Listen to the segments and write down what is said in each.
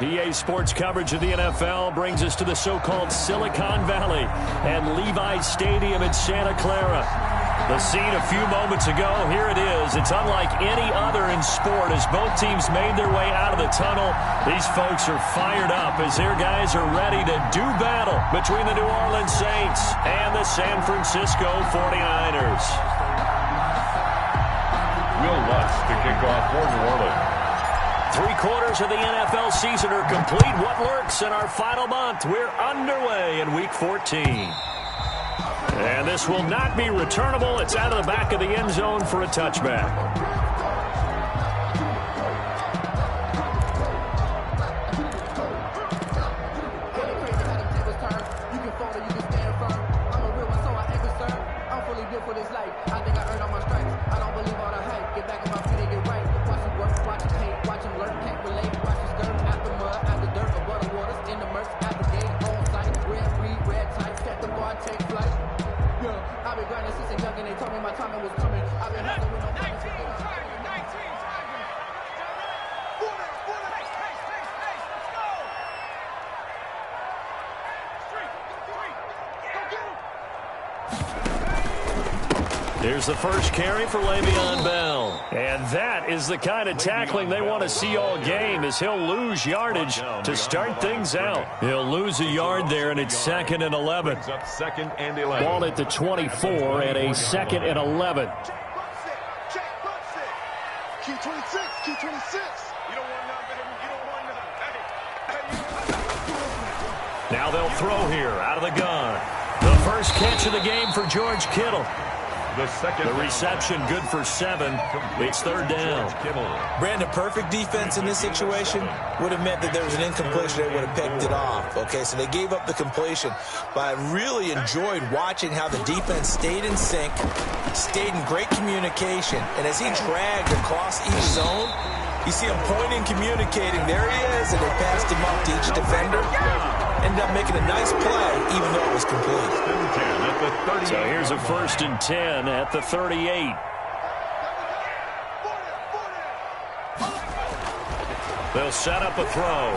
EA Sports coverage of the NFL brings us to the so-called Silicon Valley and Levi's Stadium in Santa Clara. The scene a few moments ago, here it is. It's unlike any other in sport as both teams made their way out of the tunnel. These folks are fired up as their guys are ready to do battle between the New Orleans Saints and the San Francisco 49ers. Will Lutz to kick off for New Orleans. 3/4 of the NFL season are complete. What lurks in our final month? We're underway in Week 14. And this will not be returnable. It's out of the back of the end zone for a touchback. Here's the first carry for Le'Veon Bell. And that is the kind of tackling they want to see all game as he'll lose yardage to start things out. He'll lose a yard there, and it's 2nd and 11. Second and 11. Ball at the 24 and a 2nd and 11. Key 26, key 26. You don't want none, baby. You don't want none. Now they'll throw here out of the gun. The first catch of the game for George Kittle. The reception good for 7. It's 3rd down. Brandon, perfect defense in this situation would have meant that there was an incompletion. They would have picked it off. Okay, so they gave up the completion. But I really enjoyed watching how the defense stayed in sync, stayed in great communication. And as he dragged across each zone, you see him pointing, communicating. There he is, and they passed him up to each defender. Ended up making a nice play, even though it was complete. So here's a 1st and 10 at the 38. They'll set up a throw.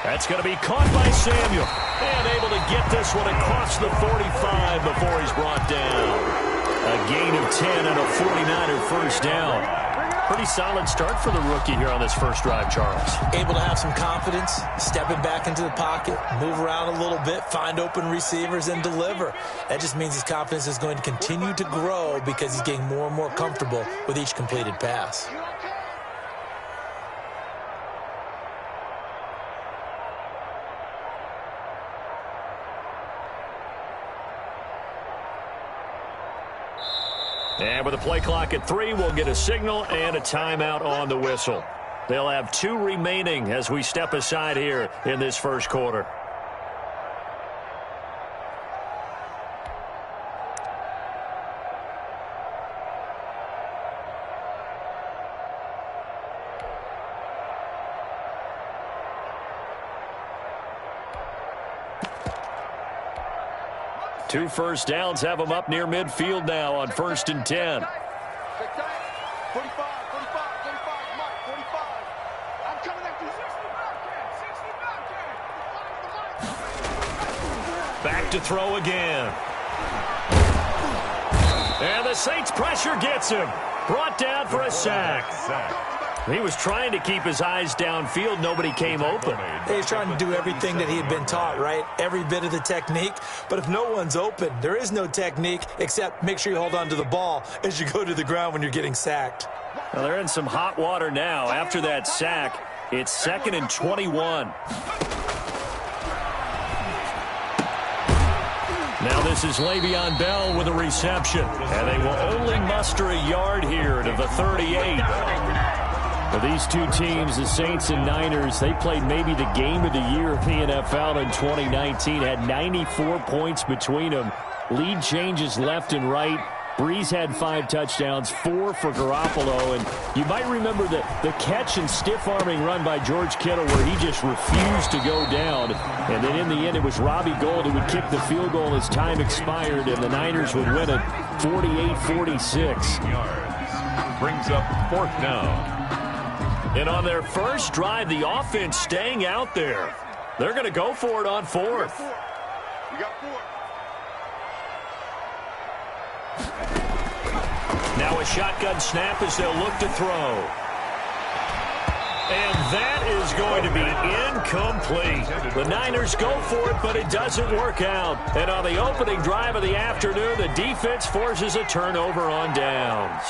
That's going to be caught by Samuel. And able to get this one across the 45 before he's brought down. A gain of 10 and a 49er first down. Pretty solid start for the rookie here on this first drive, Charles. Able to have some confidence, stepping back into the pocket, move around a little bit, find open receivers, and deliver. That just means his confidence is going to continue to grow because he's getting more and more comfortable with each completed pass. And with the play clock at 3, we'll get a signal and a timeout on the whistle. They'll have 2 remaining as we step aside here in this first quarter. Two first downs have them up near midfield now on 1st and 10. 45, 45, 45, Mark, 45. I'm coming after you. 65, Back to throw again. And the Saints pressure gets him. Brought down for a sack. He was trying to keep his eyes downfield. Nobody came open. He's trying to do everything that he had been taught, right? Every bit of the technique. But if no one's open, there is no technique except make sure you hold on to the ball as you go to the ground when you're getting sacked. Well, they're in some hot water now. After that sack, it's 2nd and 21. Now this is Le'Veon Bell with a reception. And they will only muster a yard here to the 38. For these two teams, the Saints and Niners, they played maybe the game of the year in the NFL in 2019. Had 94 points between them. Lead changes left and right. Breeze had 5 touchdowns, 4 for Garoppolo. And you might remember the catch and stiff-arming run by George Kittle where he just refused to go down. And then in the end, it was Robbie Gould who would kick the field goal as time expired, and the Niners would win it 48-46. Brings up 4th down. And on their first drive, the offense staying out there. They're going to go for it on fourth. You got 4. Now a shotgun snap as they'll look to throw. And that is going to be incomplete. The Niners go for it, but it doesn't work out. And on the opening drive of the afternoon, the defense forces a turnover on downs.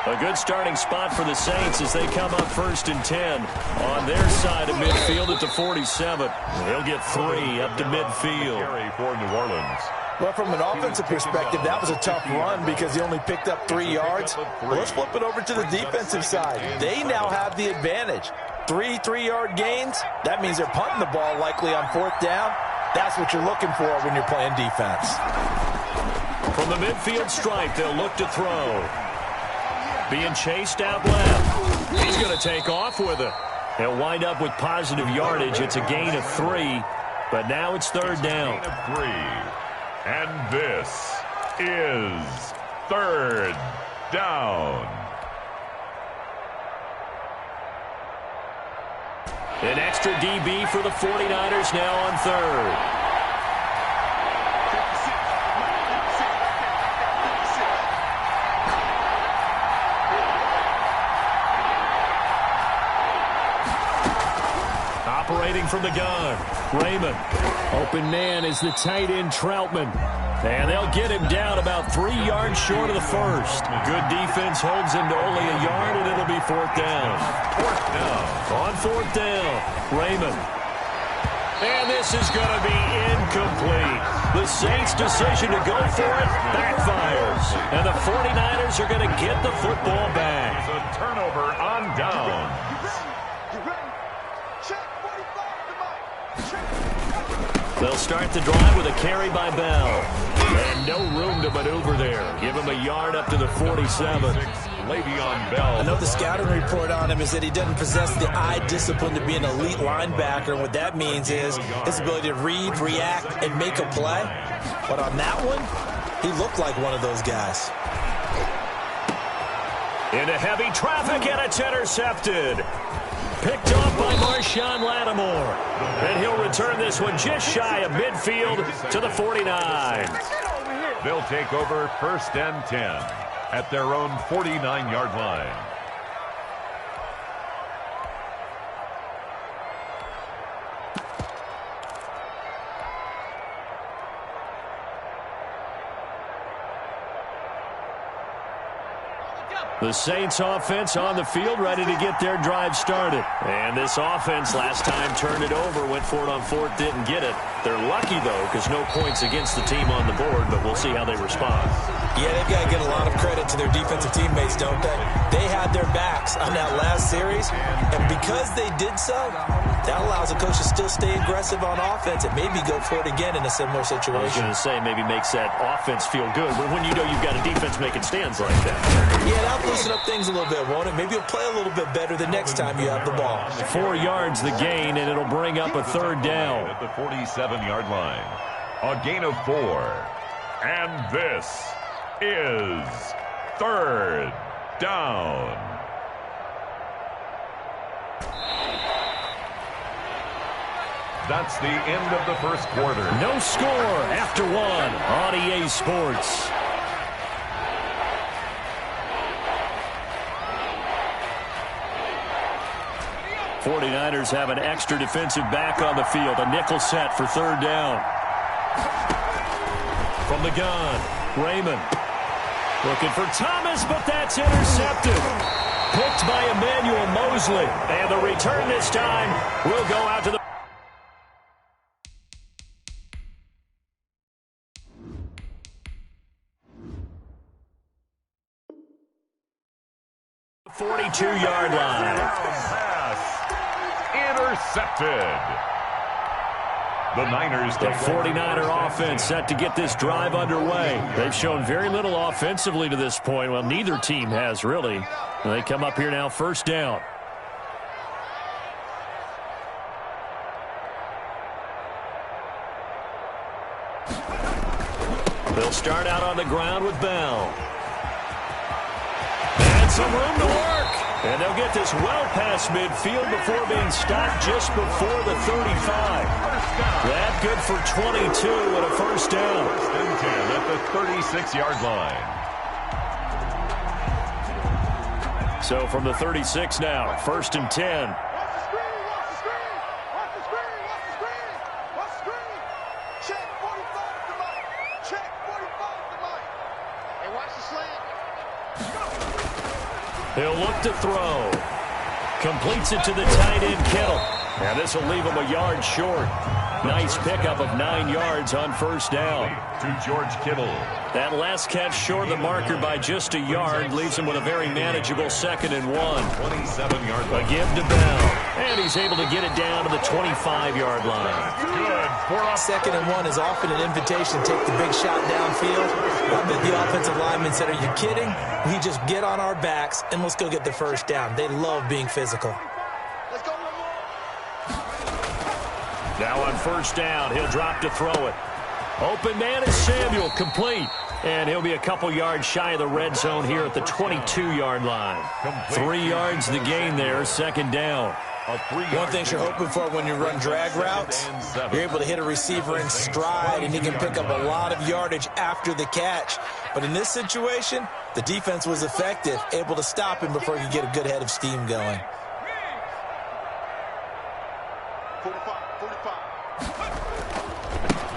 A good starting spot for the Saints as they come up 1st and 10 on their side of midfield at the 47. They'll get 3 up to midfield. For New Orleans. Well, from an offensive perspective, that was a tough run because he only picked up 3 yards. Well, let's flip it over to the defensive side. They now have the advantage. 3 3-yard gains. That means they're punting the ball likely on 4th down. That's what you're looking for when you're playing defense. From the midfield stripe, they'll look to throw. Being chased out left. He's going to take off with it. He'll wind up with positive yardage. It's a gain of 3, but now it's 3rd down. Gain of 3. And this is 3rd down. An extra DB for the 49ers now on 3rd. Operating from the gun, Raymond. Open man is the tight end, Troutman. And they'll get him down about 3 yards short of the first. Good defense holds him to only a yard, and it'll be 4th down. 4th down. On 4th down, Raymond. And this is going to be incomplete. The Saints' decision to go for it backfires. And the 49ers are going to get the football back. It's a turnover on downs. They'll start the drive with a carry by Bell. And no room to maneuver there. Give him a yard up to the 47. Le'Veon Bell. I know the scouting report on him is that he doesn't possess the eye discipline to be an elite linebacker. And what that means is his ability to read, react, and make a play. But on that one, he looked like one of those guys. Into heavy traffic, and it's intercepted. Picked off by Marshawn Lattimore. And he'll return this one just shy of midfield to the 49. They'll take over 1st and 10 at their own 49-yard line. The Saints offense on the field, ready to get their drive started. And this offense last time turned it over, went for it on 4th, didn't get it. They're lucky, though, because no points against the team on the board, but we'll see how they respond. Yeah, they've got to get a lot of credit to their defensive teammates, don't they? They had their backs on that last series, and because they did so, that allows the coach to still stay aggressive on offense and maybe go for it again in a similar situation. I was going to say maybe makes that offense feel good, but when you know you've got a defense making stands like that. Yeah, that'll loosen up things a little bit, won't it? Maybe you'll play a little bit better the next time you have the ball. 4 yards the gain, and it'll bring up a 3rd down. At the 47-yard line. A gain of 4. And this is 3rd down. That's the end of the first quarter. No score after 1 on EA Sports. '49ers have an extra defensive back on the field. A nickel set for 3rd down. From the gun, Raymond. Looking for Thomas, but that's intercepted. Picked by Emmanuel Mosley. And the return this time will go out to the 42-yard line. Pass intercepted. The Niners. The 49er offense set to get this drive underway. They've shown very little offensively to this point. Well, neither team has really. They come up here now 1st down. They'll start out on the ground with Bell. And some room to work. And they'll get this well past midfield before being stopped just before the 35. That good for 22 and a first down. First and 10 at the 36-yard line. So from the 36 now, first and 10. Watch the screen, watch the screen. Watch the screen, watch the screen. Watch the screen. Check 45 to Mike. Check 45 to Mike. Hey, watch the slant. He'll look to throw. Completes it to the tight end, Kittle. And this will leave him a yard short. Nice pickup of 9 yards on first down. To George Kittle. That last catch short of the marker by just a yard leaves him with a very manageable 2nd and 1. 27-yard A line. give to Bell. And he's able to get it down to the 25-yard line. Good. 2nd and 1 is often an invitation to take the big shot downfield. I bet the offensive lineman said, "Are you kidding? We just get on our backs and let's go get the first down." They love being physical. Let's go, Lamar. Now on first down, he'll drop to throw it. Open man is Samuel, complete. And he'll be a couple yards shy of the red zone here at the 22-yard line. 3 yards the gain there, 2nd down. One thing you're hoping for when you run drag routes, you're able to hit a receiver in stride, and he can pick up a lot of yardage after the catch. But in this situation, the defense was effective, able to stop him before he could get a good head of steam going. 45.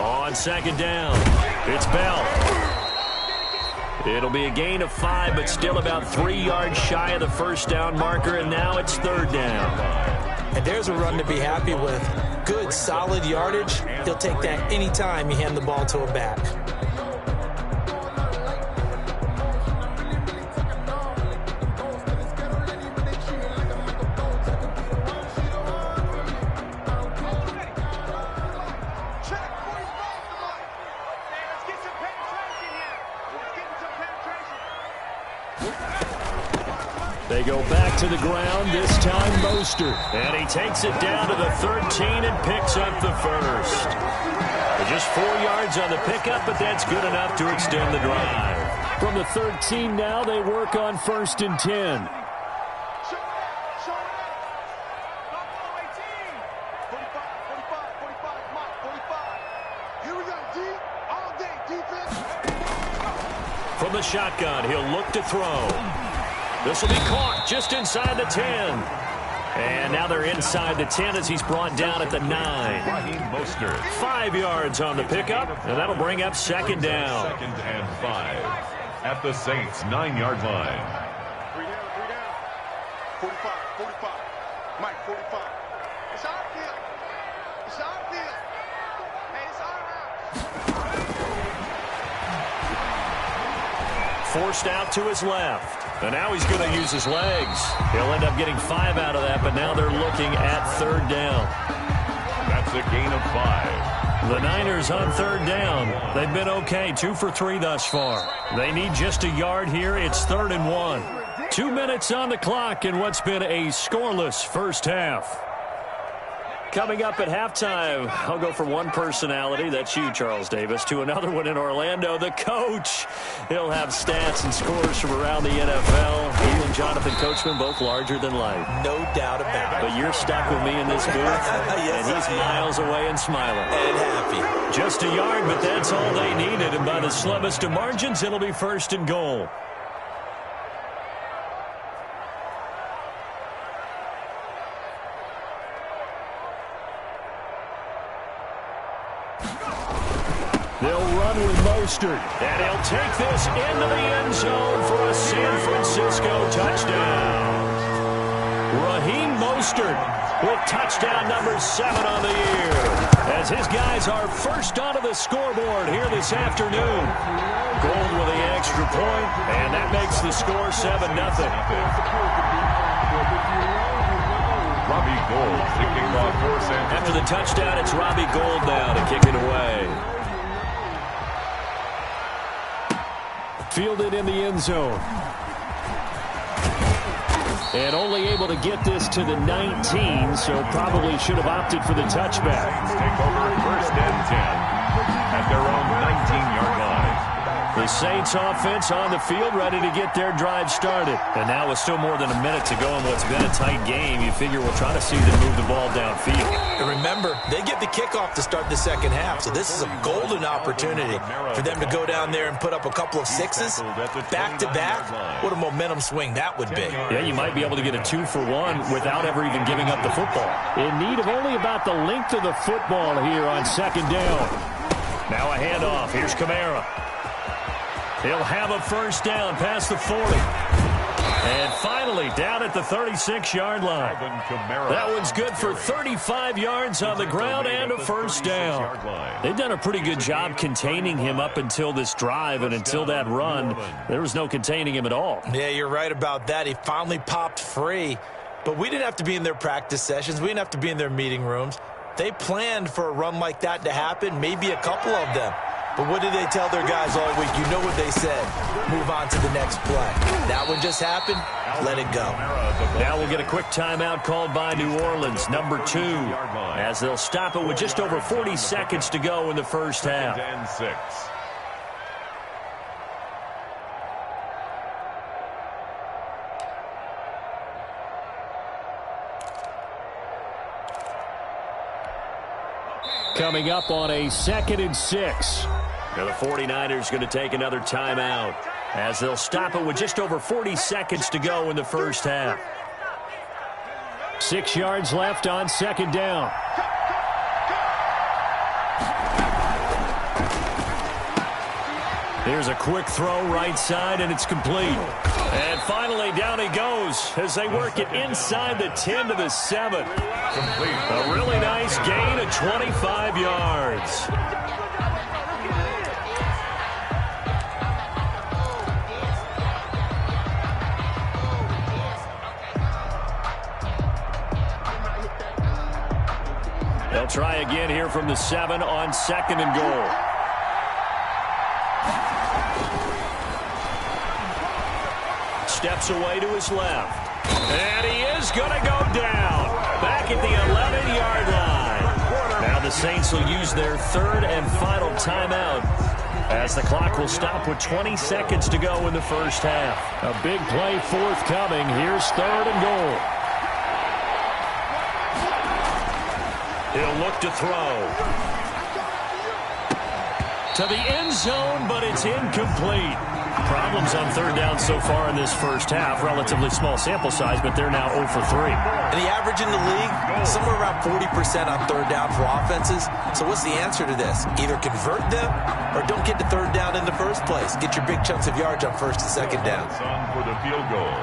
On 2nd down, it's Bell. It'll be a gain of 5, but still about 3 yards shy of the first down marker, and now it's 3rd down. And there's a run to be happy with. Good, solid yardage. He'll take that anytime you hand the ball to a back. They go back to the ground, this time Mostert. And he takes it down to the 13 and picks up the first. Just 4 yards on the pickup, but that's good enough to extend the drive. From the 13 now, they work on 1st and 10. 45, Mike, 45. Here we go, D. All day, defense. From the shotgun, he'll look to throw. This will be caught just inside the 10. And now they're inside the 10 as he's brought down at the 9. 5 yards on the pickup, and that'll bring up 2nd down. 2nd and 5 at the Saints' 9-yard line. 3 down, 3 down. 45, 45. Mike, 45. It's our deal. It's our deal. Hey, it's our house. Forced out to his left. And now he's going to use his legs. He'll end up getting 5 out of that, but now they're looking at 3rd down. That's a gain of 5. The Niners on 3rd down. They've been okay, 2 for 3 thus far. They need just a yard here. It's 3rd and 1. 2 minutes on the clock in what's been a scoreless first half. Coming up at halftime, I'll go from one personality, that's you, Charles Davis, to another one in Orlando, the coach. He'll have stats and scores from around the NFL. He and Jonathan Coachman, both larger than life. No doubt about it. But you're stuck with me in this booth, Yes, and he's miles away and smiling. And happy. Just a yard, but that's all they needed, and by the slimmest of margins, it'll be 1st and goal. They'll run with Mostert, and he'll take this into the end zone for a San Francisco touchdown. Raheem Mostert with touchdown number 7 on the year, as his guys are first onto the scoreboard here this afternoon. Gold with the extra point, and that makes the score 7-0. Robbie Gould to kick off for San Francisco. After the touchdown, it's Robbie Gould now to kick it away. Fielded in the end zone. And only able to get this to the 19, so probably should have opted for the touchback. Take over 1st and 10 at their own 19-yard line. The Saints offense on the field, ready to get their drive started. And now with still more than a minute to go in what's been a tight game, you figure we'll try to see them move the ball downfield. And remember, they get the kickoff to start the second half, so this is a golden opportunity for them to go down there and put up a couple of sixes back-to-back. What a momentum swing that would be. Yeah, you might be able to get a 2-for-1 without ever even giving up the football. In need of only about the length of the football here on second down. Now a handoff. Here's Kamara. He'll have a first down past the 40. And finally, down at the 36-yard line. That one's good for 35 yards on the ground and a first down. They've done a pretty good job containing him up until this drive, and until that run, there was no containing him at all. Yeah, you're right about that. He finally popped free. But we didn't have to be in their practice sessions. We didn't have to be in their meeting rooms. They planned for a run like that to happen, maybe a couple of them. But what did they tell their guys all week? You know what they said. Move on to the next play. That one just happened. Let it go. Now we'll get a quick timeout called by New Orleans, number 2, as they'll stop it with just over 40 seconds to go in the first half. Coming up on a 2nd and 6. Now the 49ers going to take another timeout as they'll stop it with just over 40 seconds to go in the first half. 6 yards left on second down. Here's a quick throw right side, and it's complete. And finally, down he goes as they work it inside the 10 to the 7. A really nice gain of 25 yards. They'll try again here from the 7 on 2nd and goal. Steps away to his left. And he is going to go down. Back at the 11-yard line. Now the Saints will use their 3rd and final timeout as the clock will stop with 20 seconds to go in the first half. A big play forthcoming. Here's 3rd and goal. He'll look to throw. To the end zone, but it's incomplete. Problems on 3rd down so far in this first half. Relatively small sample size, but they're now 0 for 3. And the average in the league, somewhere around 40% on 3rd down for offenses. So what's the answer to this? Either convert them or don't get to 3rd down in the first place. Get your big chunks of yards on 1st and 2nd down. For the field goal,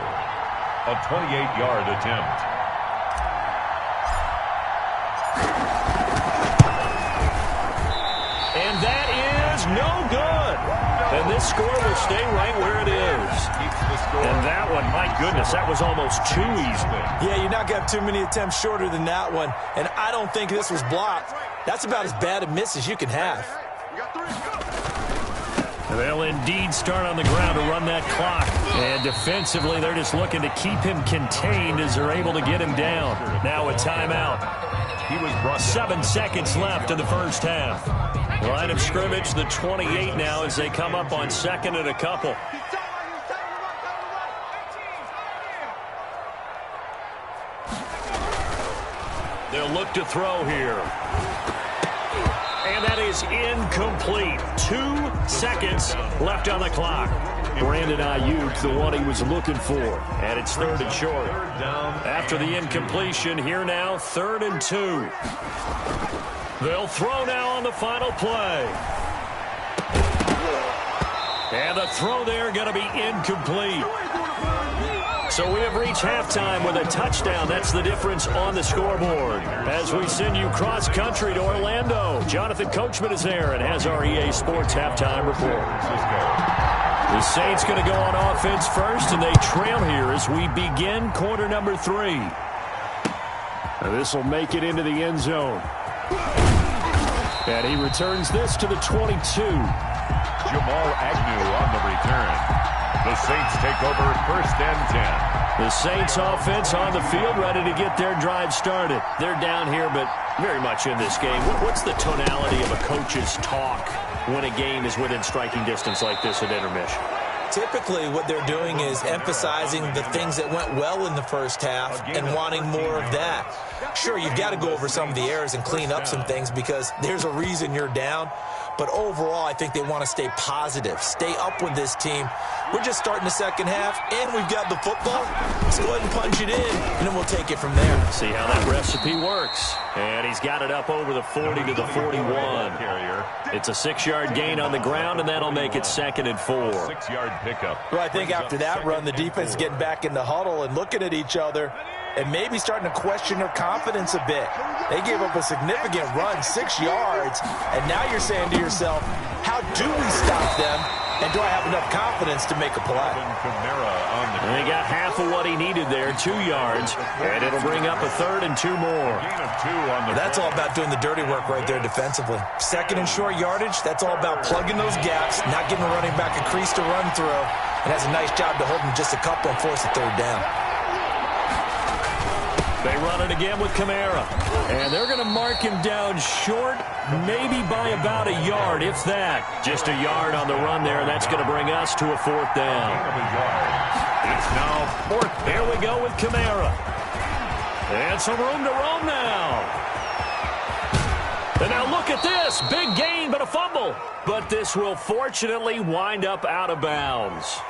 a 28-yard attempt. And that is no good. And this score will stay right where it is. And that one, my goodness, that was almost too easy. Yeah, you're not going to have too many attempts shorter than that one. And I don't think this was blocked. That's about as bad a miss as you can have. They'll indeed start on the ground to run that clock. And defensively, they're just looking to keep him contained as they're able to get him down. Now a timeout. 7 seconds left in the first half. Line of scrimmage, the 28 now as they come up on 2nd and a couple. They'll look to throw here. And that is incomplete. 2 seconds left on the clock. Brandon Ayuk, the one he was looking for. And it's 3rd and short. After the incompletion, here now, 3rd and 2. They'll throw now on the final play. And the throw there going to be incomplete. So we have reached halftime with a touchdown. That's the difference on the scoreboard. As we send you cross-country to Orlando, Jonathan Coachman is there and has our EA Sports halftime report. The Saints going to go on offense first, and they trail here as we begin quarter number 3. This will make it into the end zone. And he returns this to the 22. Jamal Agnew on the return. The Saints take over 1st and 10. The Saints offense on the field ready to get their drive started. They're down here, but very much in this game. What's the tonality of a coach's talk when a game is within striking distance like this at intermission? Typically, what they're doing is emphasizing the things that went well in the first half and wanting more of that. Sure, you've got to go over some of the errors and clean up some things because there's a reason you're down. But overall, I think they want to stay positive, stay up with this team. We're just starting the second half, and we've got the football. Let's go ahead and punch it in, and then we'll take it from there. See how that recipe works. And he's got it up over the 40 to the 41. It's a 6-yard gain on the ground, and that'll make it 2nd and 4. 6-yard pickup. Well, I think after that run, the defense is getting back in the huddle and looking at each other and maybe starting to question their confidence a bit. They gave up a significant run, 6 yards, and now you're saying to yourself, how do we stop them, and do I have enough confidence to make a play? And he got half of what he needed there, 2 yards, and it'll bring up a 3rd and 2 more. That's all about doing the dirty work right there defensively. 2nd and short yardage, that's all about plugging those gaps, not giving a running back a crease to run through, and has a nice job to hold him just a couple and force a 3rd down. They run it again with Kamara. And they're going to mark him down short, maybe by about a yard, if that. Just a yard on the run there, and that's going to bring us to a 4th down. It's now 4th. Here we go with Kamara. And some room to roam now. And now look at this. Big gain, but a fumble. But this will fortunately wind up out of bounds.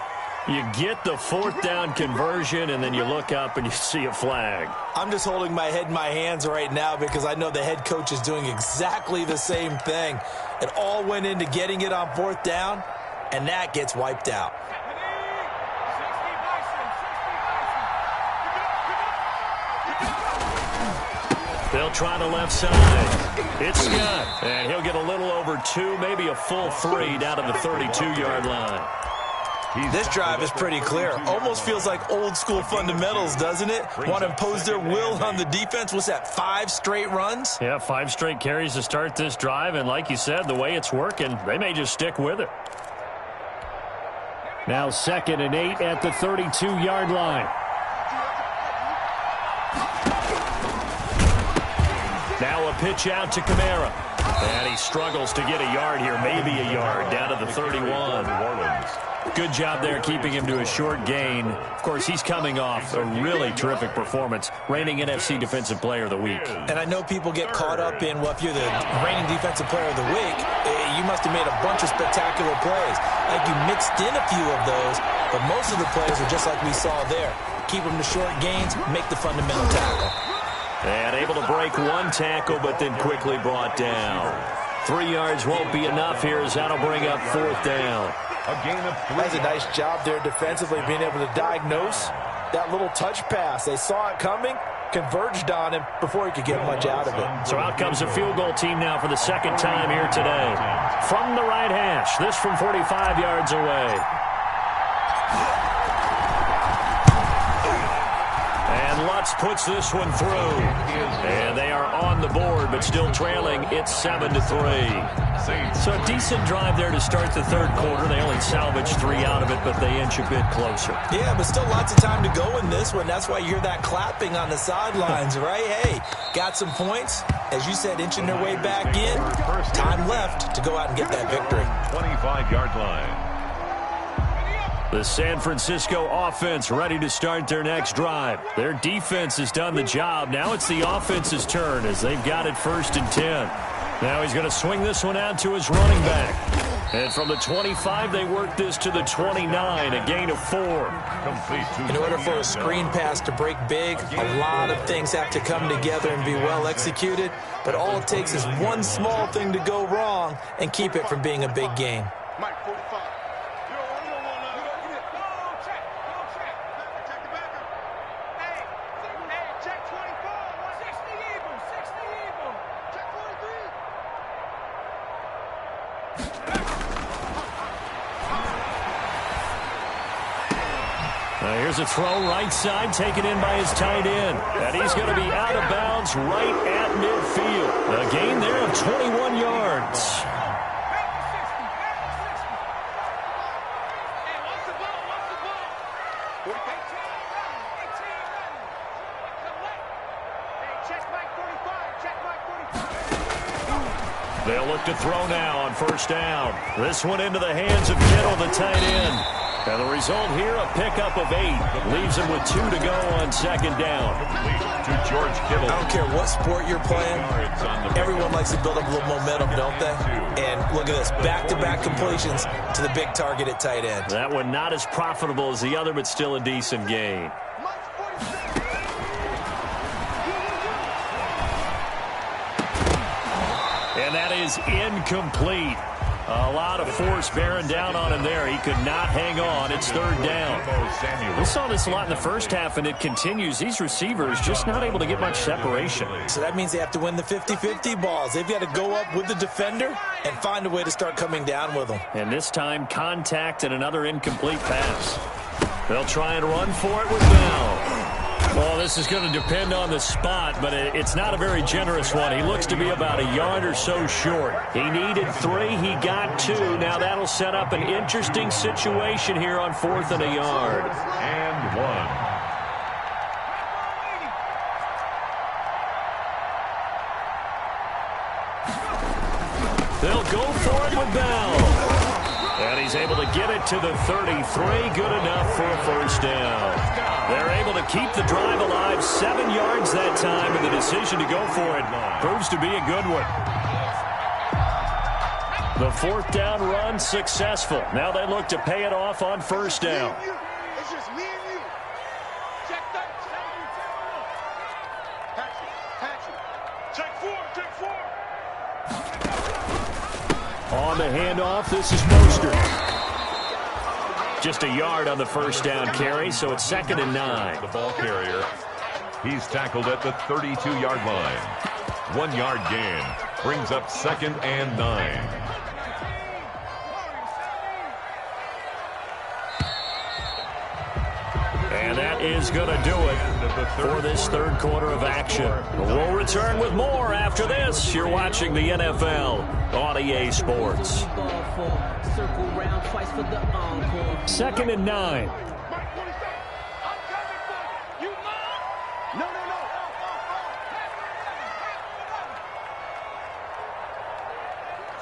You get the 4th down conversion, and then you look up and you see a flag. I'm just holding my head in my hands right now because I know the head coach is doing exactly the same thing. It all went into getting it on 4th down, and that gets wiped out. They'll try the left side. It's Scott, and he'll get a little over 2, maybe a full 3 down to the 32-yard line. This drive is pretty clear. Almost feels like old school fundamentals, doesn't it? Want to impose their will on the defense. What's that, 5 straight runs? Yeah, 5 straight carries to start this drive. And like you said, the way it's working, they may just stick with it. Now 2nd and 8 at the 32-yard line. Now a pitch out to Kamara. And he struggles to get a yard here, maybe a yard, down to the 31. Good job there keeping him to a short gain. Of course, he's coming off a really terrific performance, reigning NFC Defensive Player of the Week. And I know people get caught up in, well, if you're the reigning Defensive Player of the Week, you must have made a bunch of spectacular plays. Like you mixed in a few of those, but most of the plays are just like we saw there. Keep them to short gains, make the fundamental tackle. And able to break 1 tackle, but then quickly brought down. 3 yards won't be enough here as that'll bring up 4th down. A gain of 3. That's a nice job there defensively, being able to diagnose that little touch pass. They saw it coming, converged on him before he could get much out of it. So out comes a field goal team now for the 2nd time here today. From the right hash, this from 45 yards away. And Lutz puts this one through. And they are on the board, but still trailing. It's 7-3. So a decent drive there to start the 3rd quarter. They only salvaged 3 out of it, but they inch a bit closer. Yeah, but still lots of time to go in this one. That's why you hear that clapping on the sidelines, right? Hey, got some points. As you said, inching their way back in. Time left to go out and get that victory. 25-yard line. The San Francisco offense ready to start their next drive. Their defense has done the job. Now it's the offense's turn as they've got it 1st and 10. Now he's going to swing this one out to his running back. And from the 25, they work this to the 29, a gain of 4. In order for a screen pass to break big, a lot of things have to come together and be well executed. But all it takes is one small thing to go wrong and keep it from being a big game. Mike, 45. Here's a throw right side, taken in by his tight end. And he's going to be out of bounds right at midfield. A gain there of 21 yards. They'll look to throw now on first down. This one into the hands of Kittle, the tight end. And the result here, a pickup of 8. Leaves him with 2 to go on second down. To George Kittle. I don't care what sport you're playing. Everyone likes to build up a little momentum, don't they? And look at this, back-to-back completions to the big target at tight end. That one not as profitable as the other, but still a decent gain. And that is incomplete. A lot of force bearing down on him there. He could not hang on. It's third down. We saw this a lot in the first half, and it continues. These receivers just not able to get much separation. So that means they have to win the 50-50 balls. They've got to go up with the defender and find a way to start coming down with them. And this time, contact and another incomplete pass. They'll try and run for it with Bell. Well, this is going to depend on the spot, but it's not a very generous one. He looks to be about a yard or so short. He needed 3. He got 2. Now that'll set up an interesting situation here on 4th and a yard. And 1. They'll go for it with Bell. And he's able to get it to the 33. Good enough for a first down. They're able to keep the drive alive. 7 yards that time, and the decision to go for it proves to be a good one. The 4th down run successful. Now they look to pay it off on first down. It's just me and you. Check that. Patrick. Check 4. On the handoff, this is Mostert. Just a yard on the first down carry, so it's 2nd and 9. The ball carrier. He's tackled at the 32-yard line. 1 yard gain. Brings up 2nd and 9. And that is going to do it for this third quarter of action. We'll return with more after this. You're watching the NFL on EA Sports. 2nd and 9. No.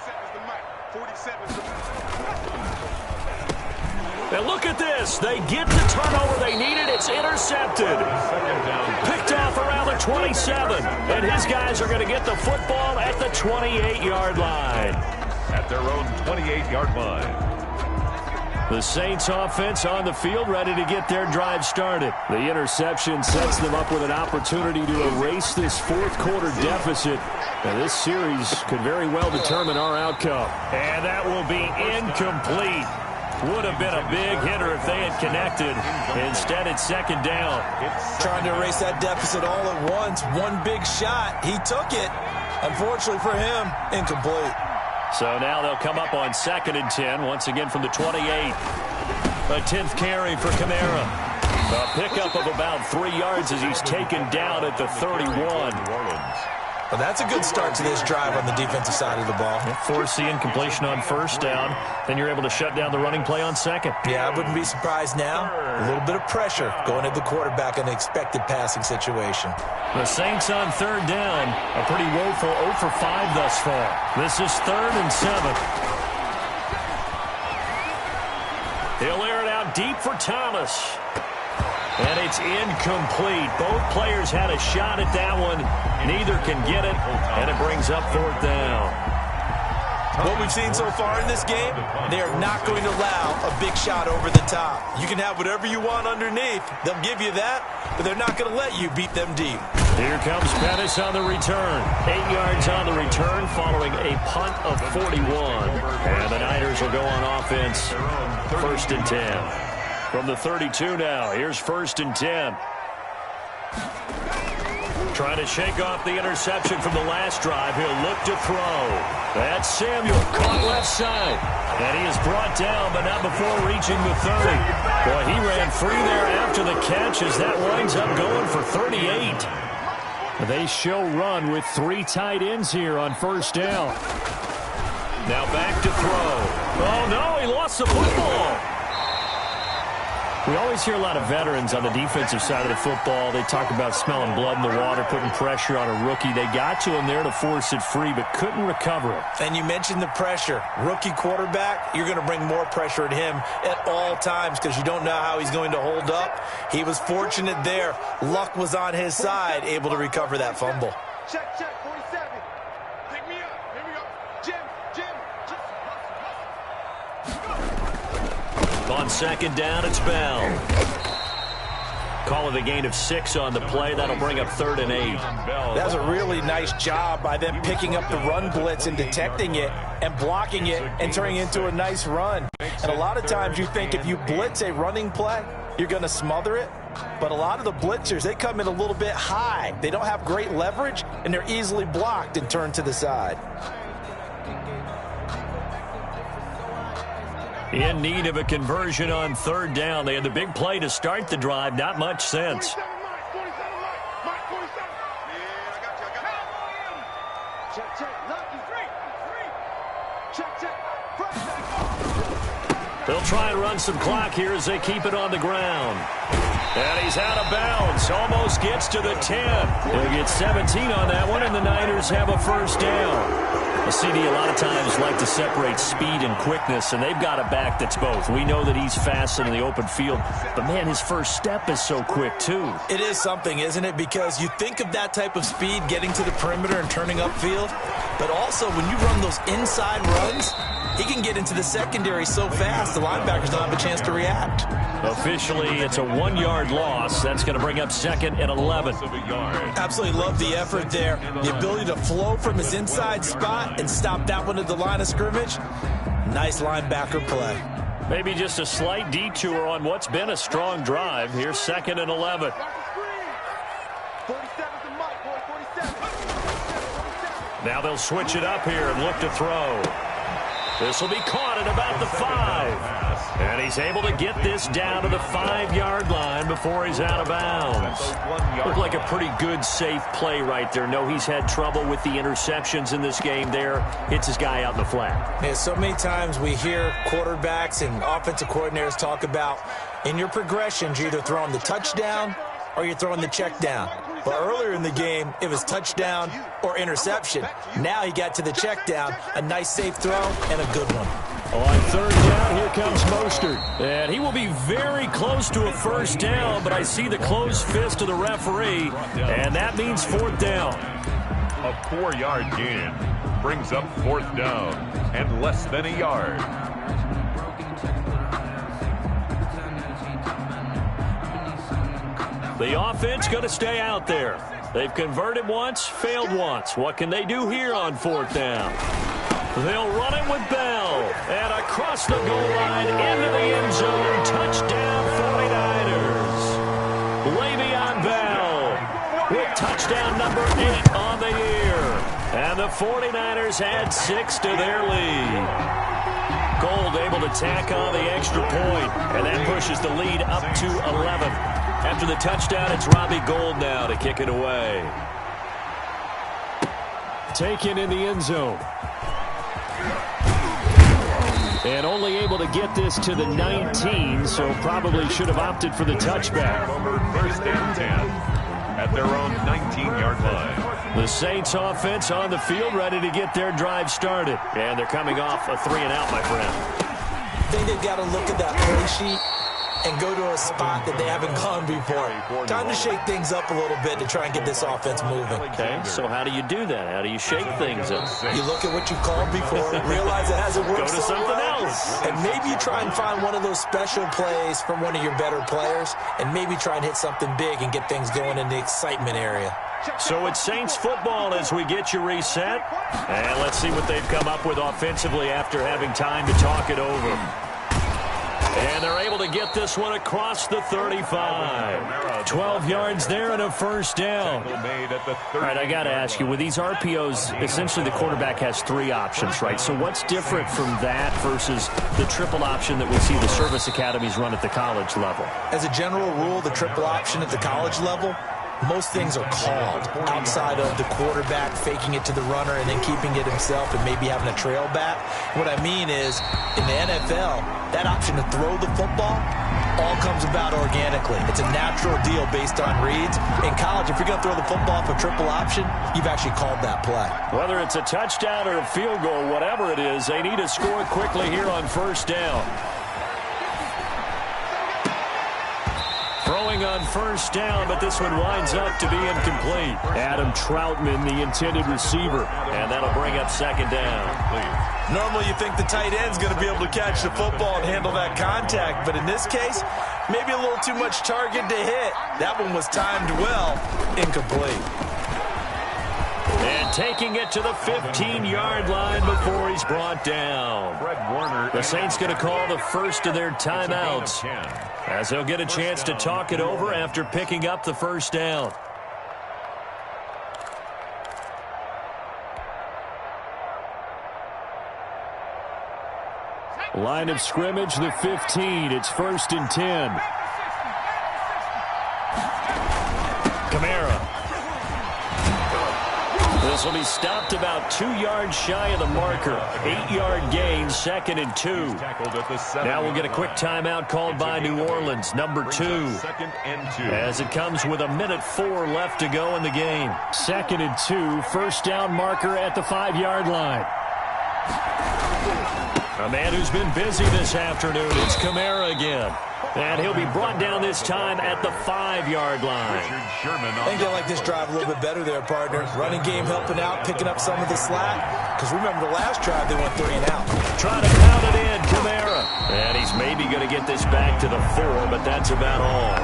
Seven's the mic. 47's the mic. And look at this. They get the turnover they needed. It's intercepted. Picked off around the 27. And his guys are going to get the football at the 28-yard line. At their own 28-yard line. The Saints offense on the field, ready to get their drive started. The interception sets them up with an opportunity to erase this fourth quarter deficit. And this series could very well determine our outcome. And that will be incomplete. Would have been a big hitter if they had connected. Instead, it's 2nd down. Trying to erase that deficit all at once. One big shot. He took it. Unfortunately for him, incomplete. So now they'll come up on 2nd and 10, once again from the 28. A 10th carry for Kamara. A pickup of about 3 yards as he's taken down at the 31. Well, that's a good start to this drive on the defensive side of the ball. Force the incompletion on first down. Then you're able to shut down the running play on 2nd. Yeah, I wouldn't be surprised now. A little bit of pressure going at the quarterback in an expected passing situation. The Saints on 3rd down. A pretty woeful 0 for 5 thus far. This is 3rd and 7. He'll air it out deep for Thomas. And it's incomplete. Both players had a shot at that one. Neither can get it, and it brings up 4th down. What we've seen so far in this game, they are not going to allow a big shot over the top. You can have whatever you want underneath. They'll give you that, but they're not going to let you beat them deep. Here comes Pettis on the return. 8 yards on the return following a punt of 41. And the Niners will go on offense. 1st and 10. From the 32 now, here's 1st and 10. Trying to shake off the interception from the last drive. He'll look to throw. That's Samuel, caught left side. And he is brought down, but not before reaching the 30. Boy, he ran free there after the catch as that winds up going for 38. They show run with 3 tight ends here on first down. Now back to throw. Oh, no, he lost the football. We always hear a lot of veterans on the defensive side of the football. They talk about smelling blood in the water, putting pressure on a rookie. They got to him there to force it free, but couldn't recover it. And you mentioned the pressure. Rookie quarterback, you're going to bring more pressure at him at all times because you don't know how he's going to hold up. He was fortunate there. Luck was on his side, able to recover that fumble. Check, 47. Pick me up. Here we go. Jim. On second down, it's Bell. Call it a gain of 6 on the play. That'll bring up 3rd and 8. That was a really nice job by them picking up the run blitz and detecting it and blocking it and turning it into a nice run. And a lot of times you think if you blitz a running play, you're going to smother it. But a lot of the blitzers, they come in a little bit high. They don't have great leverage, and they're easily blocked and turned to the side. In need of a conversion on 3rd down. They had the big play to start the drive. Not much sense. 47, Mike. 47. Yeah, I got you. Check. Lucky. Check. They'll try and run some clock here as they keep it on the ground. And he's out of bounds. Almost gets to the 10. He'll get 17 on that one, and the Niners have a 1st down. A CD a lot of times like to separate speed and quickness, and they've got a back that's both. We know that he's fast in the open field, but, man, his first step is so quick, too. It is something, isn't it? Because you think of that type of speed getting to the perimeter and turning upfield, but also when you run those inside runs, he can get into the secondary so fast the linebackers don't have a chance to react. Officially, it's a 1-yard loss. That's going to bring up 2nd and 11. Absolutely love the effort there. The ability to flow from his inside spot and stop that one at the line of scrimmage. Nice linebacker play. Maybe just a slight detour on what's been a strong drive. Here's 2nd and 11. 47's the Mike, boy. 47. Now they'll switch it up here and look to throw. This will be caught at about the 5. And he's able to get this down to the 5-yard line before he's out of bounds. Looked like a pretty good, safe play right there. No, he's had trouble with the interceptions in this game there. Hits his guy out in the flat. Yeah, so many times we hear quarterbacks and offensive coordinators talk about in your progressions, you're either throwing the touchdown or you're throwing the check down. But earlier in the game, it was touchdown or interception. Now he got to the check down, a nice safe throw, and a good one. On 3rd down, here comes Mostert. And he will be very close to a 1st down, but I see the closed fist of the referee, and that means 4th down. A 4-yard gain brings up 4th down and less than a yard. The offense going to stay out there. They've converted once, failed once. What can they do here on 4th down? They'll run it with Bell. And across the goal line into the end zone. Touchdown 49ers. Le'Veon Bell with touchdown number 8 on the year. And the 49ers add 6 to their lead. Gold able to tack on the extra point, and that pushes the lead up to 11. After the touchdown, it's Robbie Gould now to kick it away. Taken in the end zone. And only able to get this to the 19, so probably should have opted for the touchback. 1st and 10 at their own 19-yard line. The Saints offense on the field, ready to get their drive started. And they're coming off a 3-and-out, my friend. I think they've got to look at that play sheet and go to a spot that they haven't gone before. Time to shake things up a little bit to try and get this offense moving. Okay, so how do you do that? How do you shake things up? You look at what you called before, realize it hasn't worked. Go to something else. And maybe you try and find one of those special plays from one of your better players, and maybe try and hit something big and get things going in the excitement area. So it's Saints football as we get you reset. And let's see what they've come up with offensively after having time to talk it over. And they're able to get this one across the 35. 12 yards there and a 1st down. All right, I got to ask you, with these RPOs, essentially the quarterback has 3 options, right? So what's different from that versus the triple option that we see the service academies run at the college level? As a general rule, the triple option at the college level, most things are called outside of the quarterback faking it to the runner and then keeping it himself and maybe having a trail back. What I mean is, in the NFL, that option to throw the football all comes about organically. It's a natural deal based on reads. In college, if you're going to throw the football for triple option, you've actually called that play. Whether it's a touchdown or a field goal, whatever it is, they need to score quickly here on first down. Throwing on first down, but this one winds up to be incomplete. Adam Troutman, the intended receiver, and that'll bring up second down. Normally you think the tight end's going to be able to catch the football and handle that contact, but in this case, maybe a little too much target to hit. That one was timed well, incomplete. And taking it to the 15-yard line before he's brought down. The Saints going to call the first of their timeouts, as they'll get a chance to talk it over after picking up the first down. Line of scrimmage, the 15. It's 1st and 10. Kamara. This will be stopped about 2 yards shy of the marker. 8-yard gain, 2nd and 2. Now we'll get a quick timeout called by New Orleans, number 2. As it comes with 1:04 left to go in the game. 2nd and 2, first down marker at the 5-yard line. A man who's been busy this afternoon, it's Kamara again. And he'll be brought down this time at the 5-yard line. I think they like this drive a little bit better there, partner. Running game helping out, picking up some of the slack. Because remember, the last drive they went 3 and out. Trying to pound it in, Kamara. And he's maybe going to get this back to the 4, but that's about all.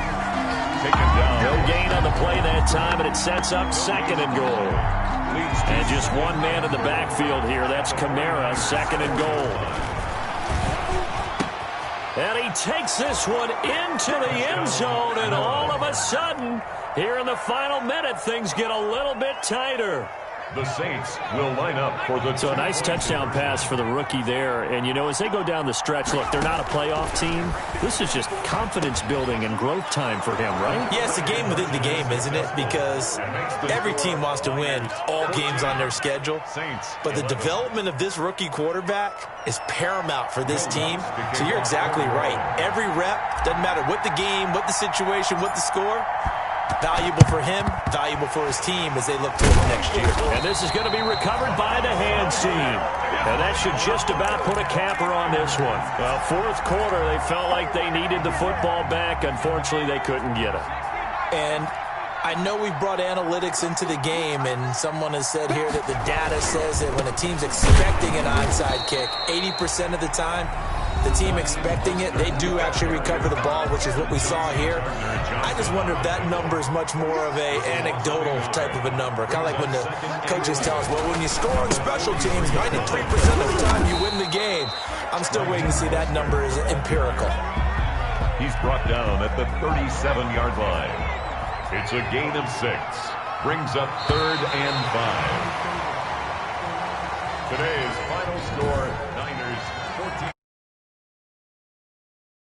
Taken down. No gain on the play that time, and it sets up 2nd and goal. And just one man in the backfield here. That's Kamara, 2nd and goal. And he takes this one into the end zone, and all of a sudden, here in the final minute, things get a little bit tighter. The Saints will line up for the... So a nice touchdown pass for the rookie there. And, you know, as they go down the stretch, look, they're not a playoff team. This is just confidence building and growth time for him, right? Yeah, it's a game within the game, isn't it? Because every team wants to win all games on their schedule. But the development of this rookie quarterback is paramount for this team. So you're exactly right. Every rep, doesn't matter what the game, what the situation, what the score, valuable for him, valuable for his team as they look toward the next year. And this is going to be recovered by the hands team. And that should just about put a capper on this one. Well, 4th quarter, they felt like they needed the football back. Unfortunately, they couldn't get it. And I know we brought analytics into the game, and someone has said here that the data says that when a team's expecting an onside kick, 80% of the time, the team expecting it, they do actually recover the ball, which is what we saw here. I just wonder if that number is much more of a anecdotal type of a number. Kind of like when the coaches tell us, well, when you score on special teams, 93% of the time you win the game. I'm still waiting to see that number is empirical. He's brought down at the 37-yard line. It's a gain of 6. Brings up 3rd and 5. Today's final score,